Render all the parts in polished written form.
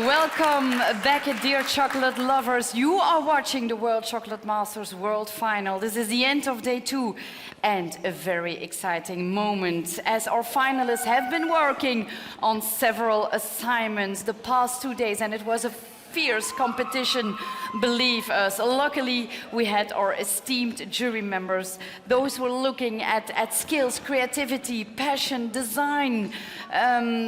Welcome back, dear chocolate lovers. You are watching the World Chocolate Masters World Final. This is the end of day 2 and a very exciting moment as our finalists have been working on several assignments the past 2 days, and it was a fierce competition, believe us. Luckily, we had our esteemed jury members, those who were looking at skills, creativity, passion, design.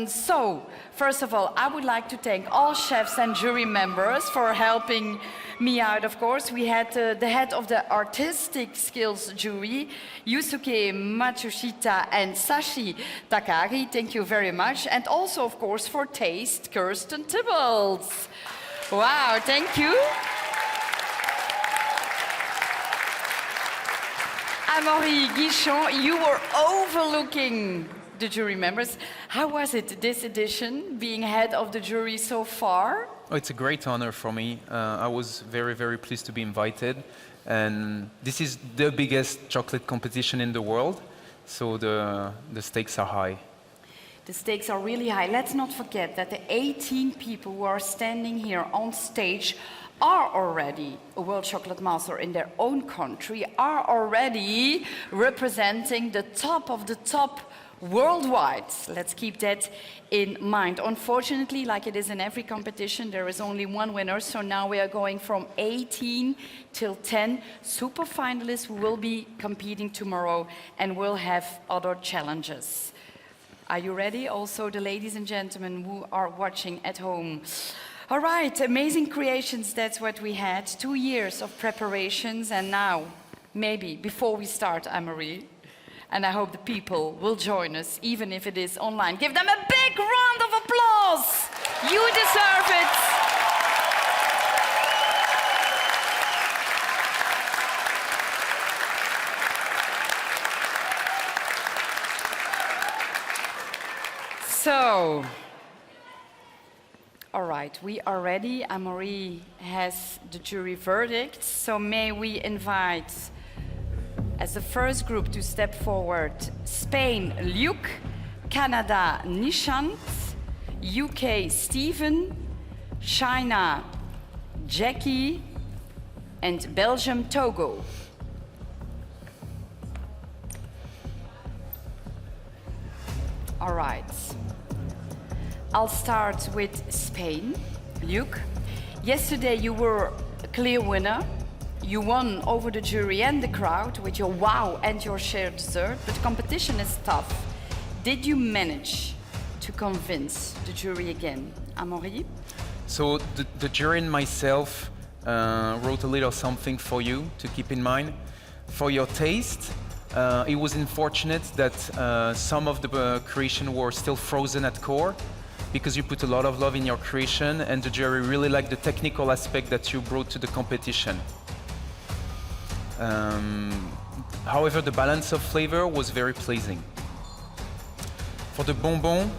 So, first of all, I would like to thank all chefs and jury members for helping me out, of course. We had the head of the artistic skills jury, Yusuke Matsushita and Sashi Takagi. Thank you very much. And also, of course, for taste, Kirsten Tibbles. Wow, thank you. Amaury Guichon, you were overlooking the jury members. How was it this edition, being head of the jury so far? Oh, it's a great honor for me. I was very, very pleased to be invited. And this is the biggest chocolate competition in the world, so the stakes are high. The stakes are really high. Let's not forget that the 18 people who are standing here on stage are already a World Chocolate Master in their own country, are already representing the top of the top worldwide. Let's keep that in mind. Unfortunately, like it is in every competition, there is only one winner. So now we are going from 18 till 10 super finalists who will be competing tomorrow and will have other challenges. Are you ready? Also, the ladies and gentlemen who are watching at home. All right, amazing creations, that's what we had. 2 years of preparations, and now, maybe, before we start, Amaury, and I hope the people will join us, even if it is online. Give them a big round of applause! You deserve it! So, all right, we are ready. Amaury has the jury verdict. So may we invite, as the first group to step forward, Spain, Luc, Canada, Nishant, UK, Stephen, China, Jackie, and Belgium, Togo. All right. I'll start with Spain. Luc, yesterday you were a clear winner. You won over the jury and the crowd with your wow and your shared dessert, but the competition is tough. Did you manage to convince the jury again? Amaury? So the jury and myself wrote a little something for you to keep in mind. For your taste, it was unfortunate that some of the creation were still frozen at core, because you put a lot of love in your creation, and the jury really liked the technical aspect that you brought to the competition. However, the balance of flavor was very pleasing. For the bonbon,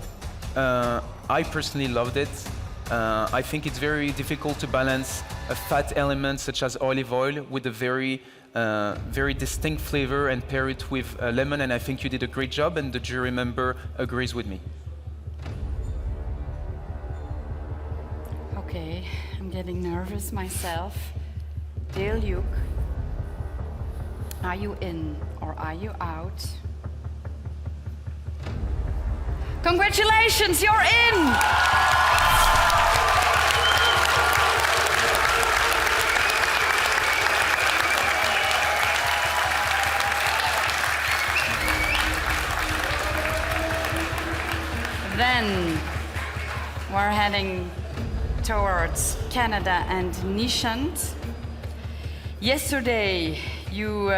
I personally loved it. I think it's very difficult to balance a fat element such as olive oil with a very distinct flavor and pair it with lemon, and I think you did a great job, and the jury member agrees with me. Okay, I'm getting nervous myself. Dear Luc, are you in or are you out? Congratulations, you're in! Then we're heading towards Canada and Nishant. Yesterday you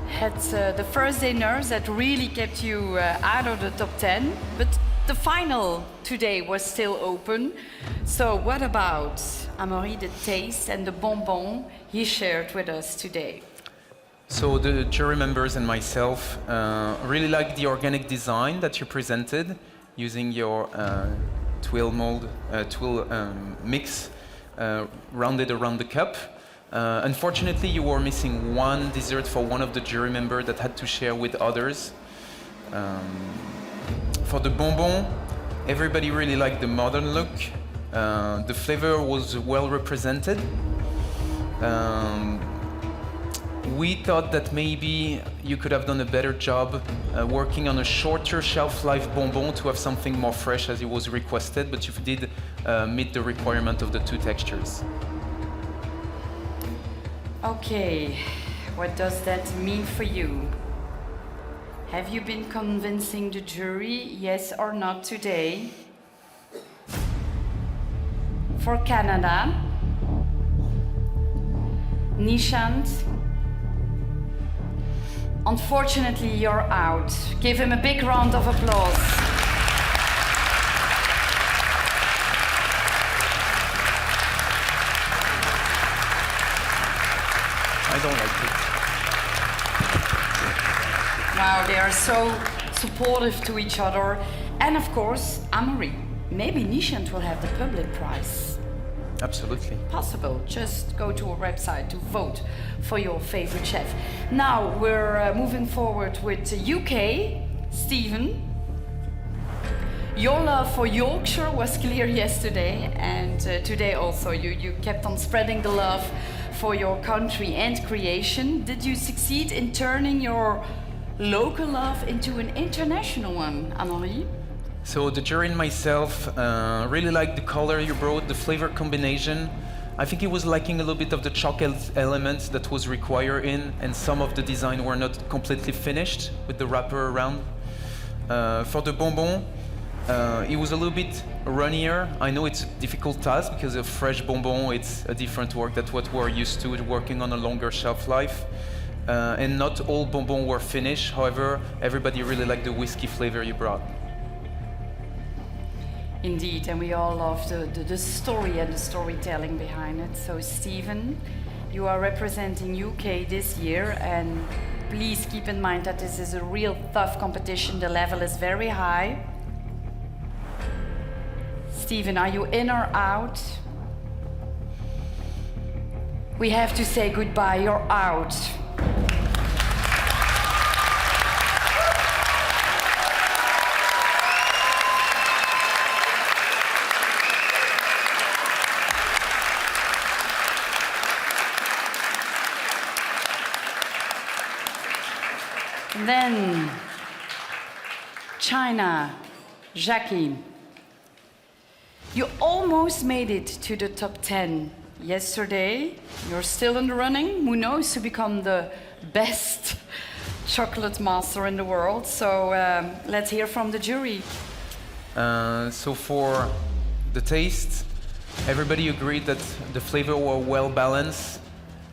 had the first day nerves that really kept you out of the top 10, but the final today was still open. So what about Amaury, the taste and the bonbon he shared with us today? So the jury members and myself really liked the organic design that you presented using your twill mix rounded around the cup. Unfortunately, you were missing one dessert for one of the jury members that had to share with others. For the bonbon, Everybody really liked the modern look. The flavor was well represented. We thought that maybe you could have done a better job working on a shorter shelf life bonbon to have something more fresh as it was requested, but you did meet the requirement of the two textures. Okay, what does that mean for you? Have you been convincing the jury, yes or not today? For Canada, Nishant, unfortunately you're out. Give him a big round of applause. I don't like it. Wow, they are so supportive to each other. And of course, Amory, maybe Nishant will have the public prize. Absolutely. Possible. Just go to our website to vote for your favorite chef. Now we're moving forward with UK. Stephen, your love for Yorkshire was clear yesterday, and today also you kept on spreading the love for your country and creation. Did you succeed in turning your local love into an international one, Anne-Marie? So the jury and myself really liked the color you brought, the flavor combination. I think it was lacking a little bit of the chocolate elements that was required in, and some of the design were not completely finished with the wrapper around. For the bonbon, it was a little bit runnier. I know it's a difficult task because a fresh bonbon, it's a different work than what we're used to, working on a longer shelf life. And not all bonbons were finished. However, everybody really liked the whiskey flavor you brought. Indeed, and we all love the story and the storytelling behind it. So Stephen, you are representing UK this year, and please keep in mind that this is a real tough competition. The level is very high. Stephen, are you in or out? We have to say goodbye, you're out. Then, China, Jackie. You almost made it to the top 10 yesterday. You're still in the running. Who knows, to become the best chocolate master in the world. So let's hear from the jury. So for the taste, everybody agreed that the flavor were well balanced,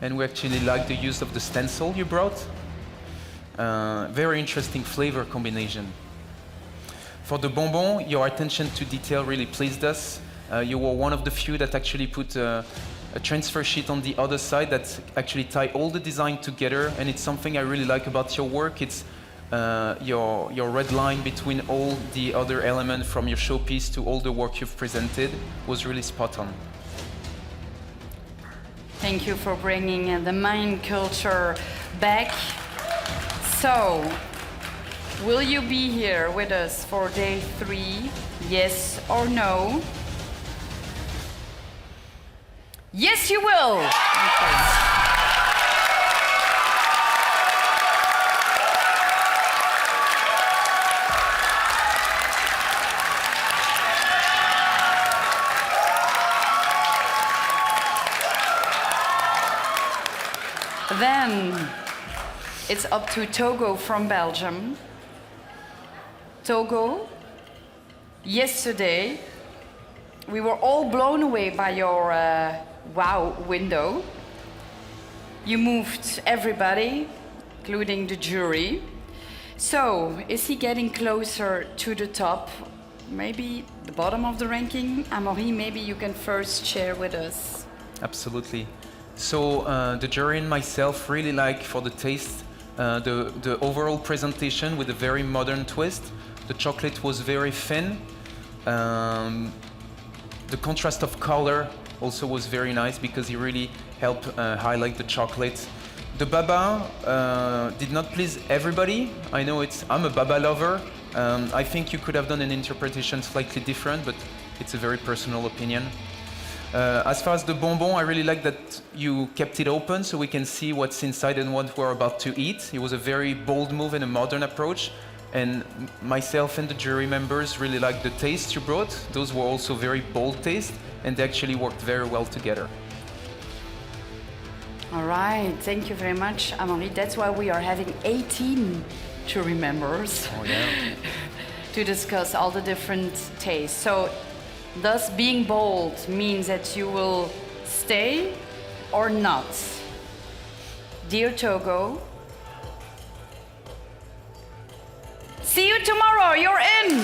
and we actually liked the use of the stencil you brought. Very interesting flavor combination. For the bonbon, your attention to detail really pleased us. You were one of the few that actually put a transfer sheet on the other side that actually tie all the design together, and it's something I really like about your work. It's your red line between all the other elements from your showpiece to all the work you've presented was really spot on. Thank you for bringing the Mayan culture back. So, will you be here with us for day 3? Yes or no? Yes, you will! Okay. Then, it's up to Togo from Belgium. Togo, yesterday, we were all blown away by your wow window. You moved everybody, including the jury. So, is he getting closer to the top? Maybe the bottom of the ranking? Amaury, maybe you can first share with us. Absolutely. So the jury and myself really like, for the taste, the overall presentation with a very modern twist. The chocolate was very thin. The contrast of color also was very nice because it really helped highlight the chocolate. The baba did not please everybody. I know I'm a baba lover. I think you could have done an interpretation slightly different, but it's a very personal opinion. As far as the bonbon, I really like that you kept it open so we can see what's inside and what we're about to eat. It was a very bold move and a modern approach. And myself and the jury members really liked the taste you brought. Those were also very bold tastes, and they actually worked very well together. All right, thank you very much, Amaury. That's why we are having 18 jury members to discuss all the different tastes. So, thus being bold means that you will stay or not. Dear Togo, see you tomorrow, you're in!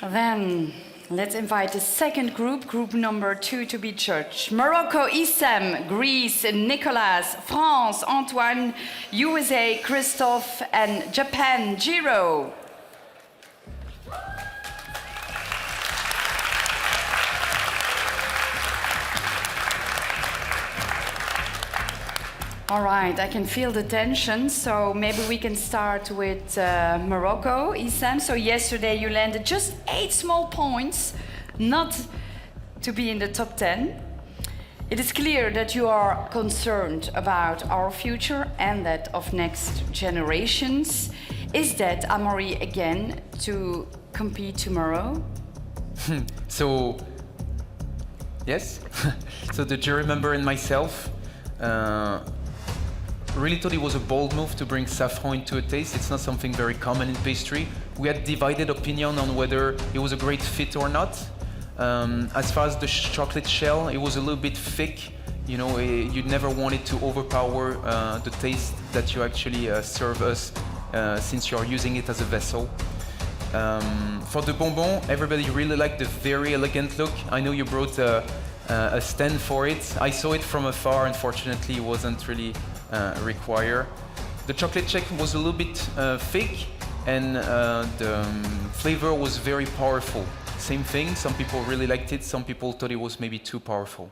Then, let's invite the second group, group number 2, to be judged. Morocco, Issam, Greece, Nicolas, France, Antoine, USA, Christophe, and Japan, Jiro. All right, I can feel the tension, so maybe we can start with Morocco, Issam. So yesterday you landed just 8 small points, not to be in the top 10. It is clear that you are concerned about our future and that of next generations. Is that, Amaury, again, to compete tomorrow? So, yes. So the jury member and myself really thought it was a bold move to bring saffron into a taste. It's not something very common in pastry. We had divided opinion on whether it was a great fit or not. As far as the chocolate shell, it was a little bit thick. You know, you never wanted to overpower the taste that you actually serve us since you are using it as a vessel. For the bonbon, everybody really liked the very elegant look. I know you brought a stand for it. I saw it from afar. Unfortunately, it wasn't really required. The chocolate check was a little bit thick, and the flavor was very powerful. Same thing, some people really liked it, some people thought it was maybe too powerful.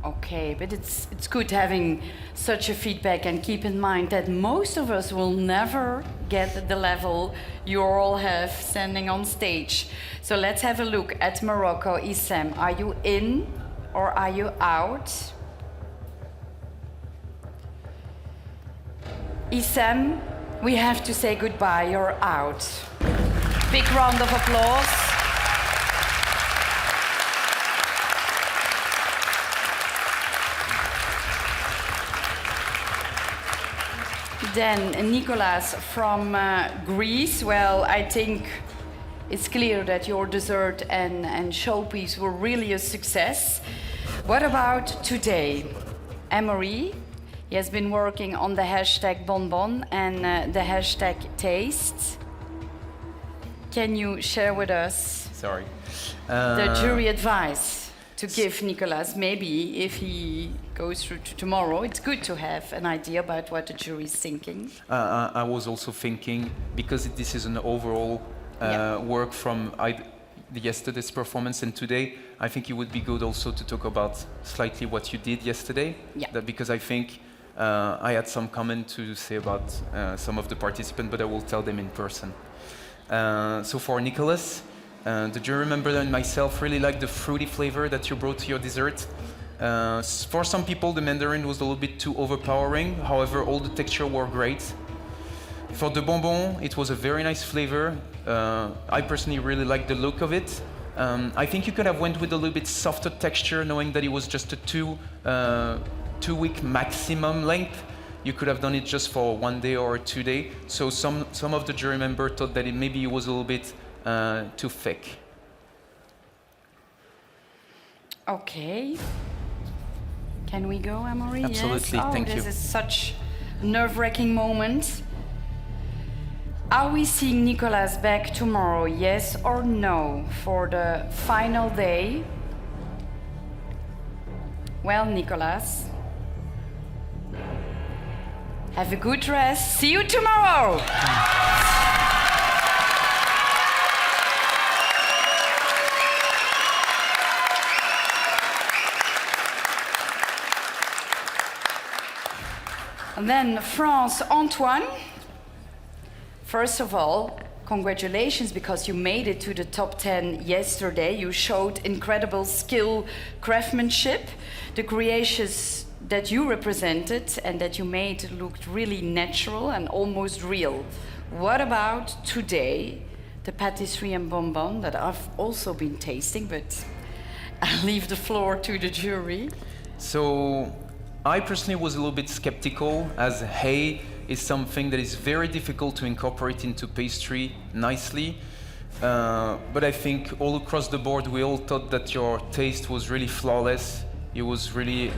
Okay, but it's good having such a feedback, and keep in mind that most of us will never get the level you all have standing on stage. So let's have a look at Morocco. Issam, are you in or are you out? Issam, we have to say goodbye, you're out. Big round of applause. Then Nicolas from Greece. Well, I think it's clear that your dessert and showpiece were really a success. What about today? Amaury, he has been working on the hashtag bonbon and the hashtag taste. Can you share with us the jury advice to give Nicolas? Maybe if he goes through to tomorrow, it's good to have an idea about what the jury is thinking. I was also thinking, because this is an overall work from yesterday's performance and today, I think it would be good also to talk about slightly what you did yesterday. Yeah. Because I think I had some comment to say about some of the participants, but I will tell them in person. So for Nicolas, the jury member and myself really liked the fruity flavor that you brought to your dessert. For some people, the mandarin was a little bit too overpowering. However, all the texture were great. For the bonbon, it was a very nice flavor. I personally really liked the look of it. I think you could have went with a little bit softer texture, knowing that it was just a two-week maximum length. You could have done it just for 1 day or 2 days. So some of the jury members thought that maybe it was a little bit too thick. Okay. Can we go, Amaury? Absolutely, yes? thank you. This is such a nerve-wracking moment. Are we seeing Nicolas back tomorrow, yes or no, for the final day? Well, Nicolas, have a good rest. See you tomorrow! And then France, Antoine. First of all, congratulations, because you made it to the top 10 yesterday. You showed incredible skill, craftsmanship. The creations that you represented and that you made looked really natural and almost real. What about today, the patisserie and bonbon that I've also been tasting, but I'll leave the floor to the jury. So I personally was a little bit skeptical, as hay is something that is very difficult to incorporate into pastry nicely. But I think all across the board, we all thought that your taste was really flawless. It was really,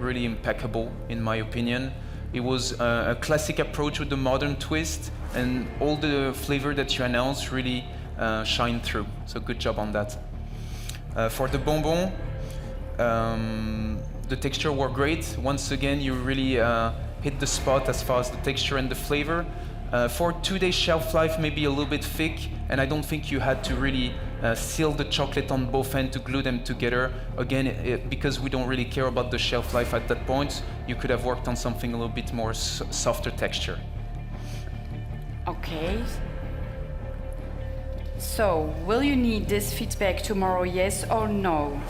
really impeccable, in my opinion. It was a classic approach with the modern twist, and all the flavor that you announced really shine through. So good job on that. For the bonbon, the texture were great. Once again, you really hit the spot as far as the texture and the flavor. For 2 days shelf life, maybe a little bit thick, and I don't think you had to really seal the chocolate on both ends to glue them together. Again, because we don't really care about the shelf life at that point, you could have worked on something a little bit more softer texture. Okay. So, will you need this feedback tomorrow, yes or no?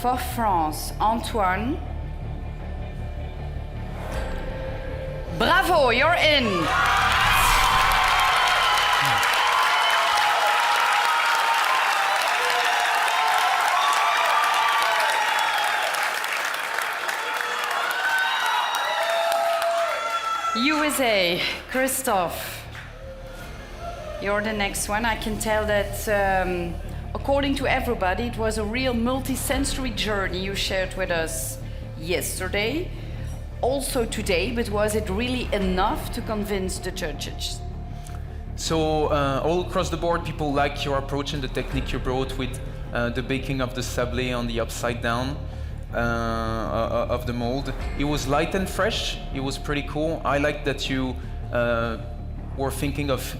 For France, Antoine. Bravo, you're in. USA, Christophe. You're the next one. I can tell that according to everybody, it was a real multi-sensory journey you shared with us yesterday, also today, but was it really enough to convince the judges? So all across the board, people like your approach and the technique you brought with the baking of the sablé on the upside down of the mold. It was light and fresh. It was pretty cool. I like that you were thinking of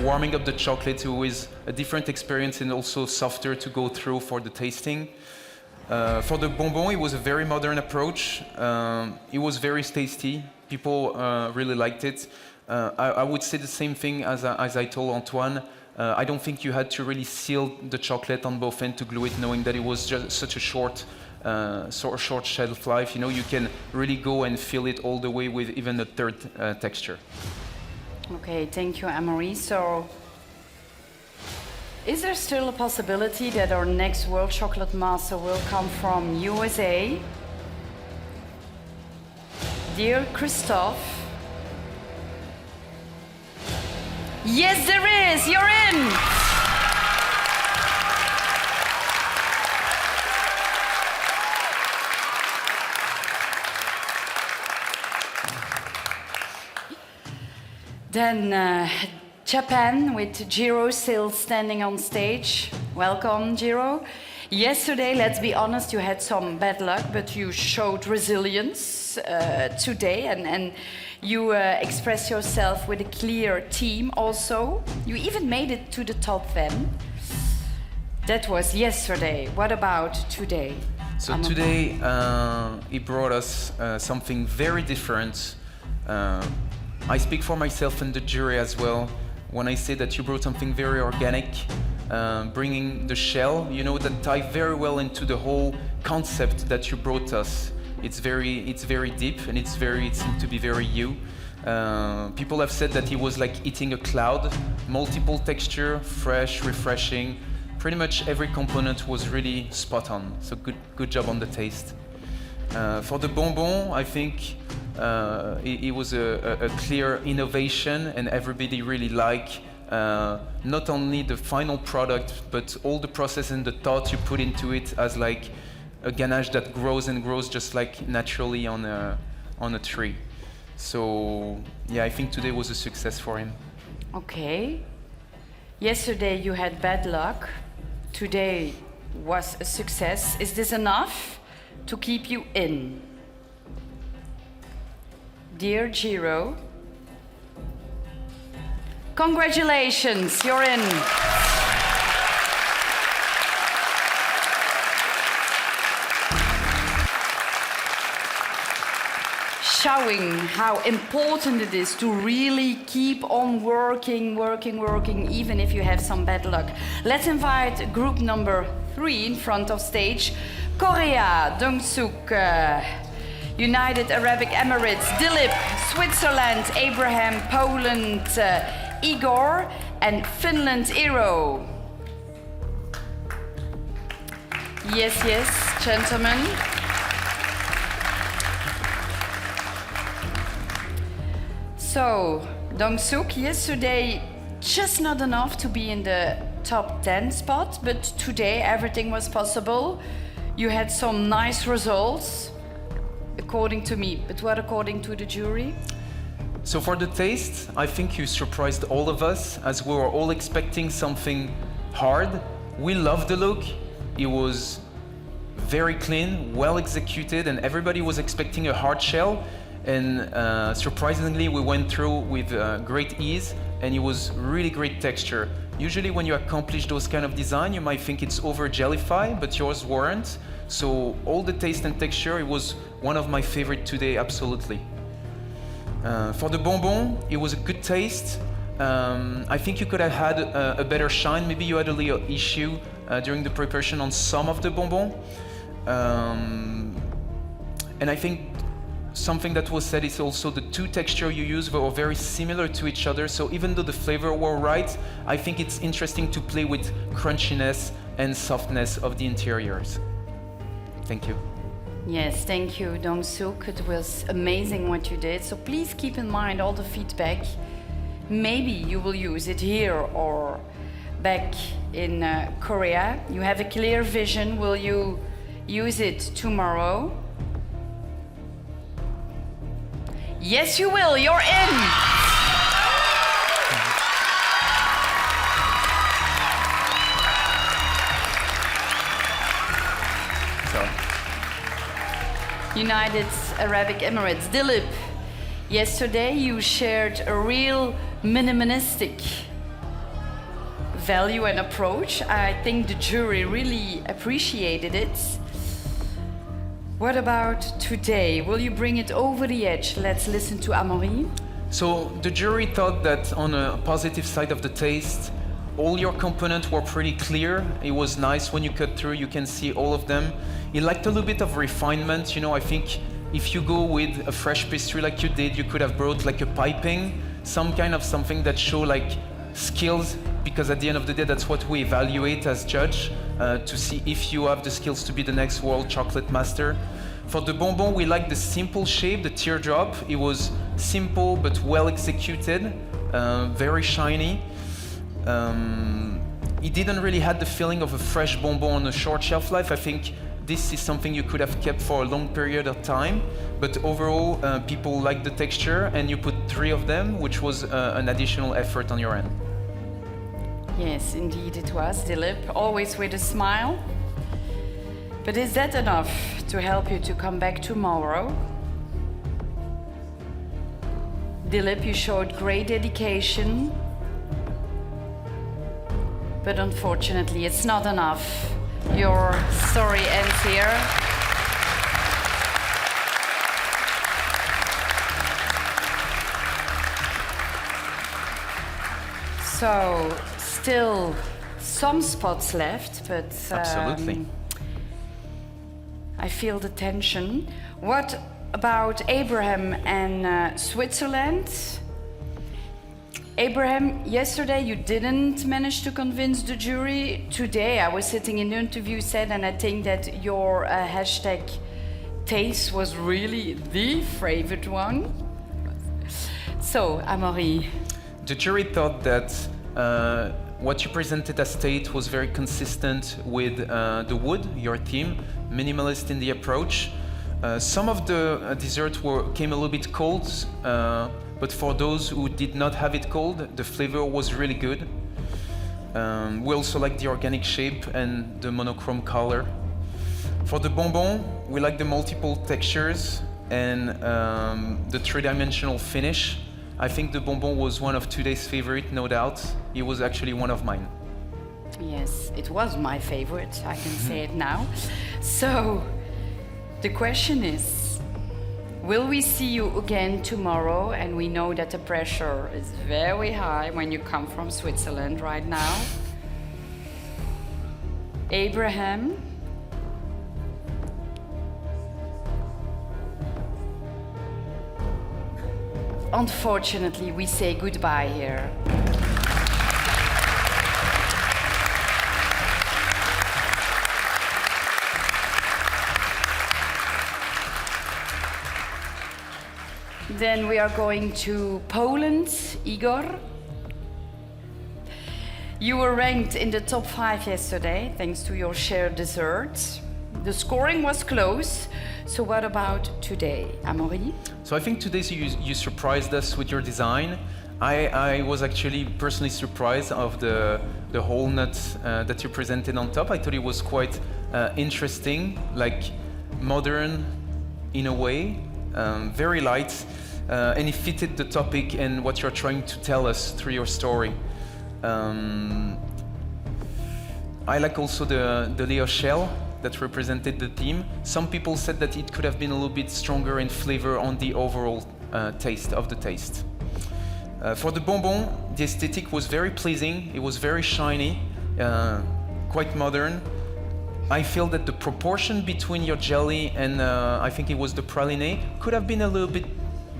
warming up the chocolate, with a different experience and also softer to go through for the tasting. For the bonbon, it was a very modern approach. It was very tasty. People really liked it. I would say the same thing as I told Antoine. I don't think you had to really seal the chocolate on both ends to glue it, knowing that it was just such a short shelf life. You know, you can really go and feel it all the way with even a third texture. Okay, thank you, Anne-Marie. So, is there still a possibility that our next World Chocolate Master will come from USA? Dear Christophe? Yes, there is! You're in! Then Japan, with Jiro still standing on stage. Welcome, Jiro. Yesterday, let's be honest, you had some bad luck, but you showed resilience today, and you expressed yourself with a clear team also. You even made it to the top 10. That was yesterday. What about today? So today, he brought us something very different. I speak for myself and the jury as well when I say that you brought something very organic, bringing the shell, you know, that tie very well into the whole concept that you brought us. It's very deep, and it seemed to be very you. People have said that it was like eating a cloud, multiple texture, fresh, refreshing. Pretty much every component was really spot on. So good job on the taste. For the bonbon, I think it was a clear innovation, and everybody really liked not only the final product, but all the process and the thought you put into it as like a ganache that grows and grows just like naturally on a tree. So yeah, I think today was a success for him. Okay. Yesterday you had bad luck. Today was a success. Is this enough to keep you in? Dear Jiro, congratulations, you're in. showing how important it is to really keep on working, even if you have some bad luck. Let's invite group number 3 in front of stage. Korea, Dong-suk, United Arab Emirates, Dilip, Switzerland, Abraham, Poland, Igor, and Finland, Eero. Yes, gentlemen. So, Dong-suk, yesterday just not enough to be in the top 10 spot, but today everything was possible. You had some nice results, according to me, but what according to the jury? So for the taste, I think you surprised all of us, as we were all expecting something hard. We loved the look. It was very clean, well executed, and everybody was expecting a hard shell. And surprisingly, we went through with great ease, and it was really great texture. Usually when you accomplish those kind of design, you might think it's over jellified, but yours weren't. So all the taste and texture, it was one of my favorite today, absolutely. For the bonbon, it was a good taste. I think you could have had a better shine. Maybe you had a little issue during the preparation on some of the bonbon. And I think something that was said is also the two textures you use were very similar to each other. So even though the flavor were right, I think it's interesting to play with crunchiness and softness of the interiors. Thank you. Yes, thank you, Dong-suk. It was amazing what you did. So please keep in mind all the feedback. Maybe you will use it here or back in Korea. You have a clear vision. Will you use it tomorrow? Yes, you will. You're in. United Arab Emirates, Dilip. Yesterday you shared a real minimalistic value and approach. I think the jury really appreciated it. What about today? Will you bring it over the edge? Let's listen to Amaury. So the jury thought that on a positive side of the taste, all your components were pretty clear. It was nice when you cut through, you can see all of them. It lacked a little bit of refinement. You know, I think if you go with a fresh pastry like you did, you could have brought like a piping, some kind of something that show like skills, because at the end of the day, that's what we evaluate as judge, to see if you have the skills to be the next world chocolate master. For the bonbon, we like the simple shape, the teardrop. It was simple but well executed, very shiny. It didn't really have the feeling of a fresh bonbon on a short shelf life. I think this is something you could have kept for a long period of time, but overall people liked the texture, and you put 3 of them, which was an additional effort on your end. Yes, indeed it was, Dilip, always with a smile. But is that enough to help you to come back tomorrow? Dilip, you showed great dedication, but unfortunately it's not enough. Your story ends here. So, still some spots left, but Absolutely. I feel the tension. What about Abraham and Switzerland? Abraham, yesterday you didn't manage to convince the jury. Today I was sitting in the interview set, and I think that your hashtag taste was really the favorite one. So, Amaury. The jury thought that what you presented as state was very consistent with the wood, your theme, minimalist in the approach. Some of the desserts came a little bit cold, but for those who did not have it cold, the flavor was really good. We also like the organic shape and the monochrome color. For the bonbon, we like the multiple textures and the three-dimensional finish. I think the bonbon was one of today's favorite, no doubt. It was actually one of mine. Yes, it was my favorite, I can say it now. So, the question is, Will we see you again tomorrow? And we know that the pressure is very high when you come from Switzerland right now. Abraham. Unfortunately, we say goodbye here. Then we are going to Poland, Igor. You were ranked in the top 5 yesterday, thanks to your shared dessert. The scoring was close, so what about today, Amaury? So I think today you surprised us with your design. I was actually personally surprised of the whole nut that you presented on top. I thought it was quite interesting, like modern in a way, very light, and it fitted the topic and what you're trying to tell us through your story. I like also the Leo shell that represented the theme. Some people said that it could have been a little bit stronger in flavor on the overall taste of the taste. For the bonbon, the aesthetic was very pleasing. It was very shiny, quite modern. I feel that the proportion between your jelly and I think it was the praline could have been a little bit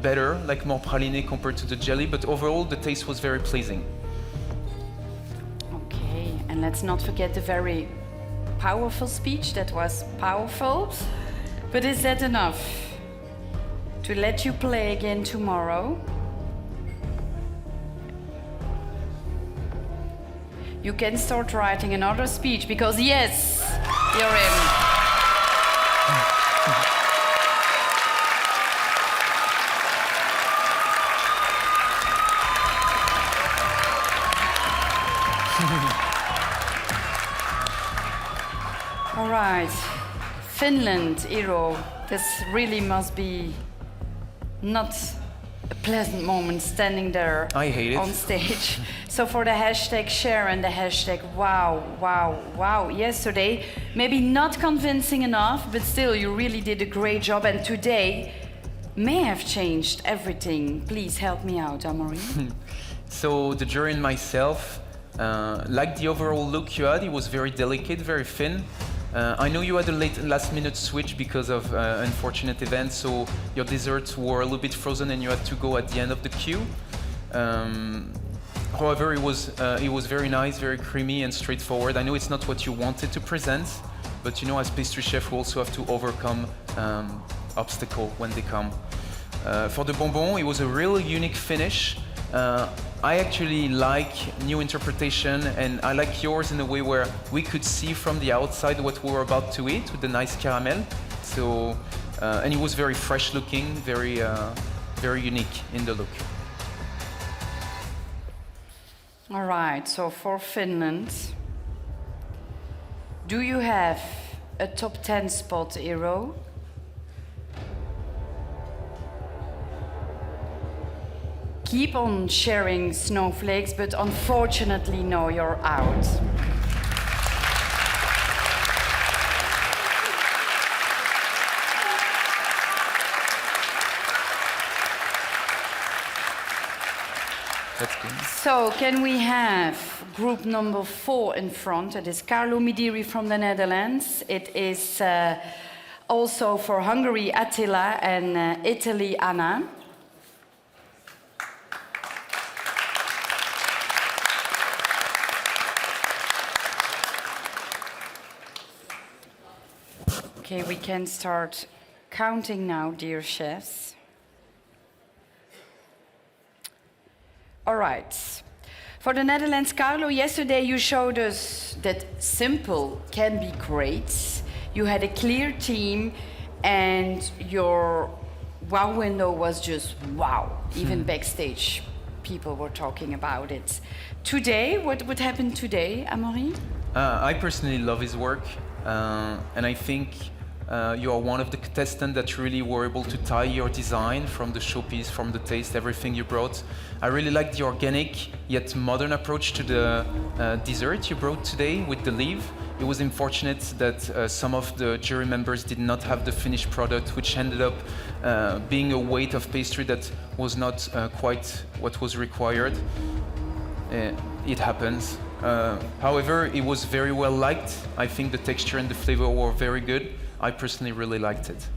better, like more praline compared to the jelly, but overall the taste was very pleasing. Okay, and let's not forget the very powerful speech. That was powerful. But is that enough to let you play again tomorrow? You can start writing another speech because yes, you're in. All right, Finland, Eero, this really must be not a pleasant moment standing there I hate it. on stage. So for the hashtag share and the hashtag wow, wow, wow, yesterday, maybe not convincing enough, but still you really did a great job, and today may have changed everything. Please help me out, Amaury. So the jury and myself, like the overall look you had, it was very delicate, very thin. I know you had a last minute switch because of unfortunate events, so your desserts were a little bit frozen and you had to go at the end of the queue. However, it was very nice, very creamy and straightforward. I know it's not what you wanted to present, but you know, as pastry chef, we also have to overcome obstacles when they come. For the bonbon, it was a really unique finish. I actually like new interpretation, and I like yours in a way where we could see from the outside what we were about to eat with the nice caramel. So, and it was very fresh looking, very unique in the look. All right, so for Finland, do you have a top 10 spot, Eero? Keep on sharing snowflakes, but unfortunately, no, you're out. That's good. So, can we have group number 4 in front? It is Carlo Midiri from the Netherlands. It is also for Hungary, Attila, and Italy, Anna. Okay, we can start counting now, dear chefs. All right. For the Netherlands, Carlo, yesterday you showed us that simple can be great. You had a clear team and your wow window was just wow. Even backstage, people were talking about it. Today, what would happen today, Amaury? I personally love his work, and I think You are one of the contestants that really were able to tie your design from the showpiece, from the taste, everything you brought. I really liked the organic yet modern approach to the dessert you brought today with the leaf. It was unfortunate that some of the jury members did not have the finished product, which ended up being a weight of pastry that was not quite what was required. It happens. However, it was very well liked. I think the texture and the flavor were very good. I personally really liked it.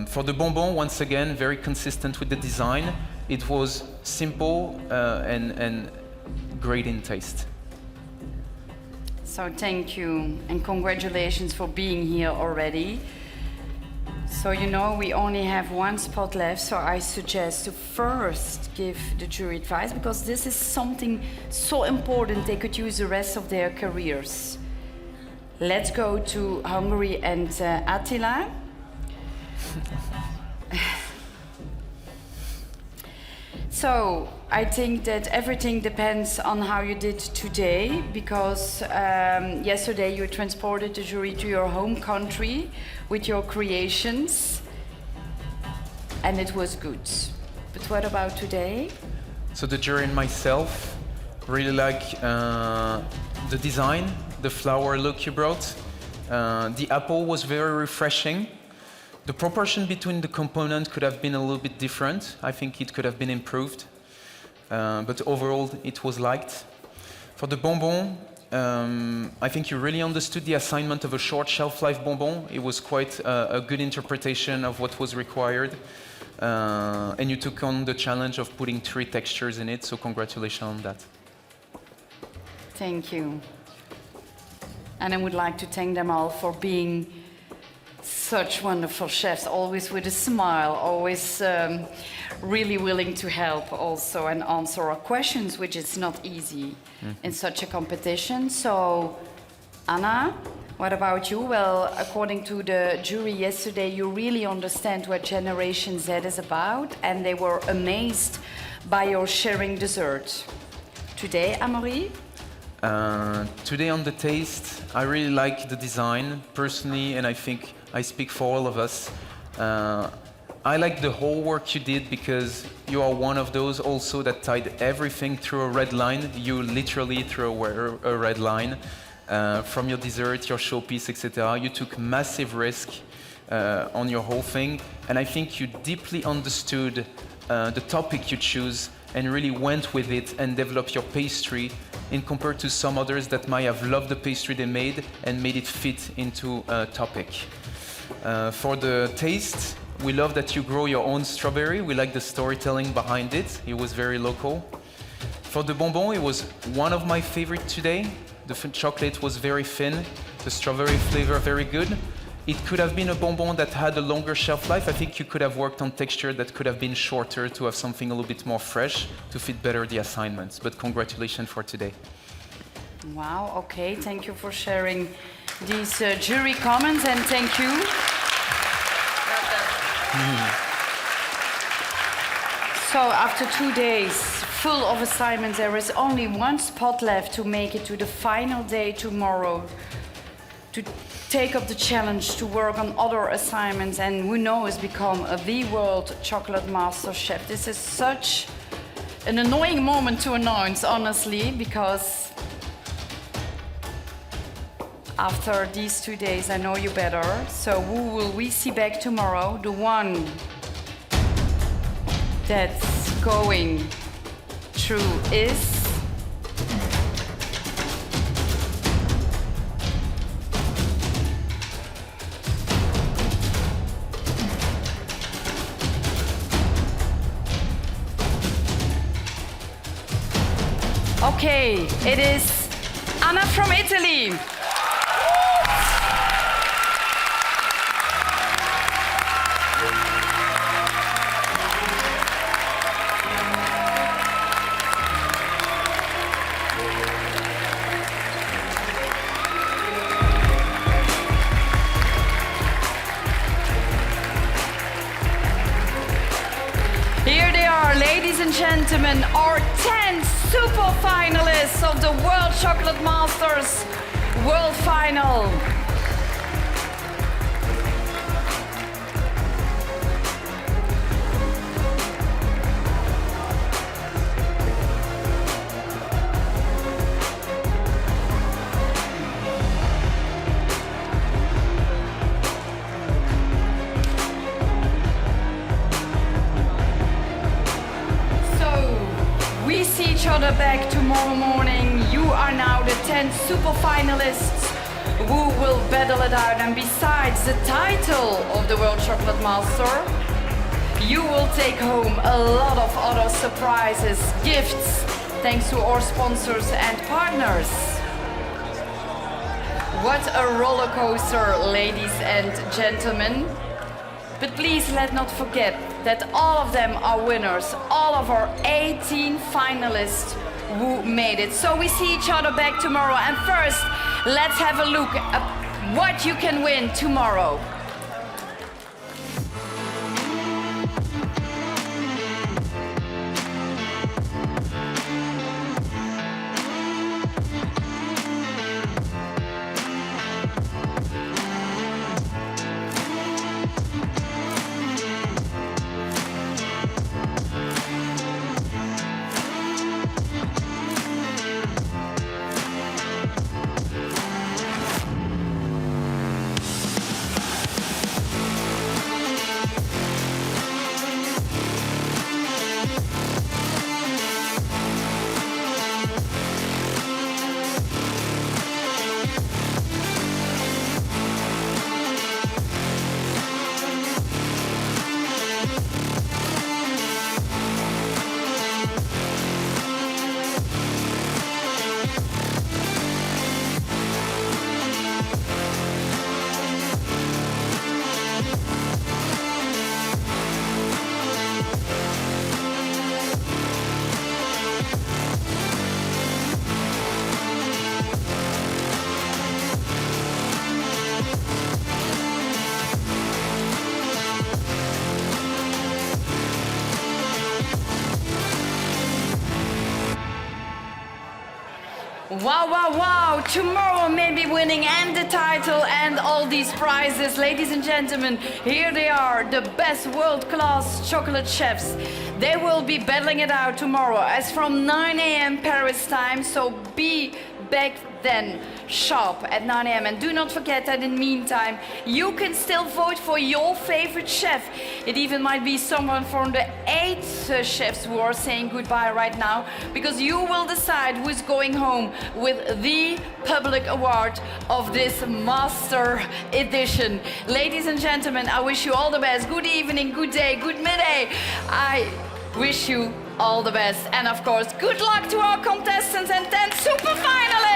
For the bonbon, once again, very consistent with the design. It was simple and great in taste. So thank you and congratulations for being here already. So you know we only have one spot left, so I suggest to first give the jury advice because this is something so important they could use the rest of their careers. Let's go to Hungary and Attila. So I think that everything depends on how you did today because yesterday you transported the jury to your home country with your creations and it was good. But what about today? So the jury and myself really like the design, the flower look you brought. The apple was very refreshing. The proportion between the components could have been a little bit different. I think it could have been improved. But overall, it was liked. For the bonbon, I think you really understood the assignment of a short shelf life bonbon. It was quite a good interpretation of what was required. And you took on the challenge of putting 3 textures in it, so congratulations on that. Thank you. And I would like to thank them all for being such wonderful chefs, always with a smile, always really willing to help also and answer our questions, which is not easy in such a competition. So, Anna, what about you? Well, according to the jury yesterday, you really understand what Generation Z is about, and they were amazed by your sharing dessert. Today, Amaury? Today on the taste, I really like the design personally, and I think I speak for all of us. I like the whole work you did because you are one of those also that tied everything through a red line. You literally threw a red line from your dessert, your showpiece, etc. You took massive risk on your whole thing, and I think you deeply understood the topic you choose and really went with it and developed your pastry in compared to some others that might have loved the pastry they made and made it fit into a topic. For the taste, we love that you grow your own strawberry. We like the storytelling behind it. It was very local. For the bonbon, it was one of my favorite today. The chocolate was very thin, the strawberry flavor very good. It could have been a bonbon that had a longer shelf life. I think you could have worked on texture that could have been shorter to have something a little bit more fresh to fit better the assignments. But congratulations for today. Wow, okay, thank you for sharing these jury comments and thank you. So after 2 days full of assignments, there is only one spot left to make it to the final day tomorrow, to take up the challenge to work on other assignments and who knows become the world chocolate master chef. This is such an annoying moment to announce, honestly, because after these 2 days I know you better. So who will we see back tomorrow? The one that's going through is okay, it is Anna from Italy. Here they are, ladies and gentlemen, our 10 super finalists of the World Chocolate Masters World Final. back tomorrow morning. You are now the 10 super finalists who will battle it out. And besides the title of the World Chocolate Master, you will take home a lot of other surprises, gifts, thanks to our sponsors and partners. What a roller coaster, ladies and gentlemen. But please let not forget that all of them are winners, all of our 18 finalists who made it. So we see each other back tomorrow. And first, let's have a look at what you can win tomorrow. Wow, wow, wow. Tomorrow maybe winning and the title and all these prizes. Ladies and gentlemen, here they are, the best world-class chocolate chefs. They will be battling it out tomorrow as from 9 a.m. Paris time, so be back then sharp at 9 a.m. And do not forget that in the meantime, you can still vote for your favorite chef. It even might be someone from the 8 chefs who are saying goodbye right now, because you will decide who's going home with the public award of this Master Edition. Ladies and gentlemen, I wish you all the best. Good evening, good day, good midday. I wish you all the best. And of course, good luck to our contestants and 10 super finalists.